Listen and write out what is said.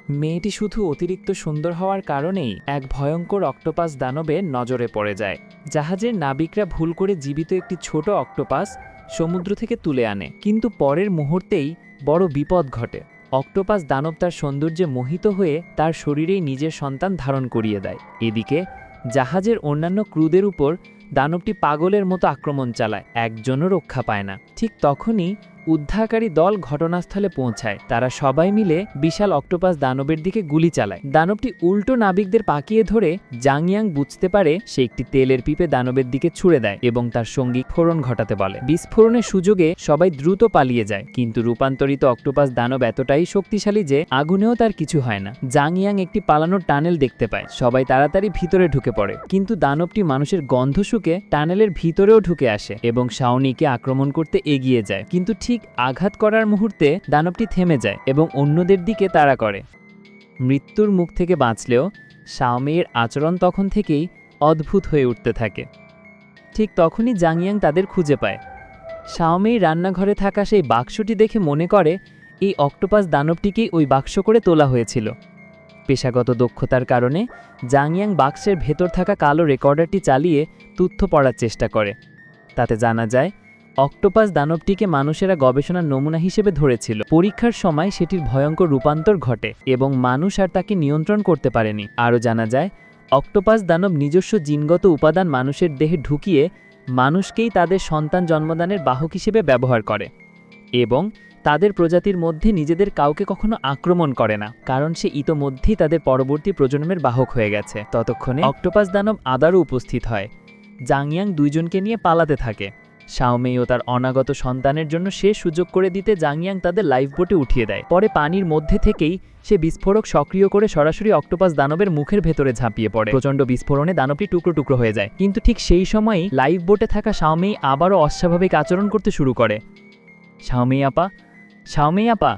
মেয়েটি শুধু অতিরিক্ত সুন্দর হওয়ার কারণেই এক ভয়ঙ্কর অক্টোপাস দানবের নজরে পড়ে যায়। জাহাজের নাবিকরা ভুল করে জীবিত একটি ছোট অক্টোপাস সমুদ্র থেকে তুলে আনে, কিন্তু পরের মুহূর্তেই বড় বিপদ ঘটে। অক্টোপাস দানব তার সৌন্দর্যে মোহিত হয়ে তার শরীরেই নিজের সন্তান ধারণ করিয়ে দেয়। এদিকে জাহাজের অন্যান্য ক্রুদের উপর দানবটি পাগলের মতো আক্রমণ চালায়, একজনও রক্ষা পায় না। ঠিক তখনই উদ্ধারকারী দল ঘটনাস্থলে পৌঁছায়। তারা সবাই মিলে বিশাল অক্টোপাস দানবের দিকে গুলি চালায়। দানবটি উল্টো নাবিকদের পাকিয়ে ধরে জাংয়াং বুঝতে পারে সে একটি তেলের পিপে দানবের দিকে ছুড়ে দেয় এবং তার সঙ্গী ফোড়ন ঘটাতে বলে। বিস্ফোরণের সুযোগে সবাই দ্রুত পালিয়ে যায়, কিন্তু রূপান্তরিত অক্টোপাস দানব এতটাই শক্তিশালী যে আগুনেও তার কিছু হয় না। জাংয়াং একটি পালানোর টানেল দেখতে পায়। সবাই তাড়াতাড়ি ভিতরে ঢুকে পড়ে, কিন্তু দানবটি মানুষের গন্ধ শুকে টানেলের ভিতরেও ঢুকে আসে এবং শাওনিকে আক্রমণ করতে এগিয়ে যায়। কিন্তু ঠিক আঘাত করার মুহূর্তে দানবটি থেমে যায় এবং অন্যদের দিকে তাড়া করে। মৃত্যুর মুখ থেকে বাঁচলেও শাওমির আচরণ তখন থেকেই অদ্ভুত হয়ে উঠতে থাকে। ঠিক তখনই জাংয়াং তাদের খুঁজে পায়। শাওমি রান্নাঘরে থাকা সেই বাক্সটি দেখে মনে করে এই অক্টোপাস দানবটিকেই ওই বাক্স করে তোলা হয়েছিল। পেশাগত দক্ষতার কারণে জাংয়াং বাক্সের ভেতর থাকা কালো রেকর্ডারটি চালিয়ে তথ্য পড়ার চেষ্টা করে। তাতে জানা যায় অক্টোপাস দানবটিকে মানুষেরা গবেষণার নমুনা হিসেবে ধরেছিল। পরীক্ষার সময় সেটির ভয়ঙ্কর রূপান্তর ঘটে এবং মানুষ আর তাকে নিয়ন্ত্রণ করতে পারেনি। আরও জানা যায় অক্টোপাস দানব নিজস্ব জিনগত উপাদান মানুষের দেহে ঢুকিয়ে মানুষকেই তাদের সন্তান জন্মদানের বাহক হিসেবে ব্যবহার করে এবং তাদের প্রজাতির মধ্যে নিজেদের কাউকে কখনো আক্রমণ করে না, কারণ সে ইতোমধ্যেই তাদের পরবর্তী প্রজন্মের বাহক হয়ে গেছে। ততক্ষণে অক্টোপাস দানব আবারও উপস্থিত হয়। জাংয়াং দুইজনকে নিয়ে পালাতে থাকে। শাওমি ও তার অনাগত সন্তানের জন্য সে সুযোগ করে দিতে জাংয়াং তাদের লাইফ বোটে উঠিয়ে দেয়। পরে পানির মধ্যে থেকেই সে বিস্ফোরক সক্রিয় করে সরাসরি অক্টোপাস দানবের মুখের ভেতরে ঝাঁপিয়ে পড়ে। প্রচণ্ড বিস্ফোরণে দানবটি টুকরো টুকরো হয়ে যায়, কিন্তু ঠিক সেই সময়ই লাইফ বোটে থাকা শাওমি আবারও অস্বাভাবিক আচরণ করতে শুরু করে। শাওমি আপা, শাওমি আপা,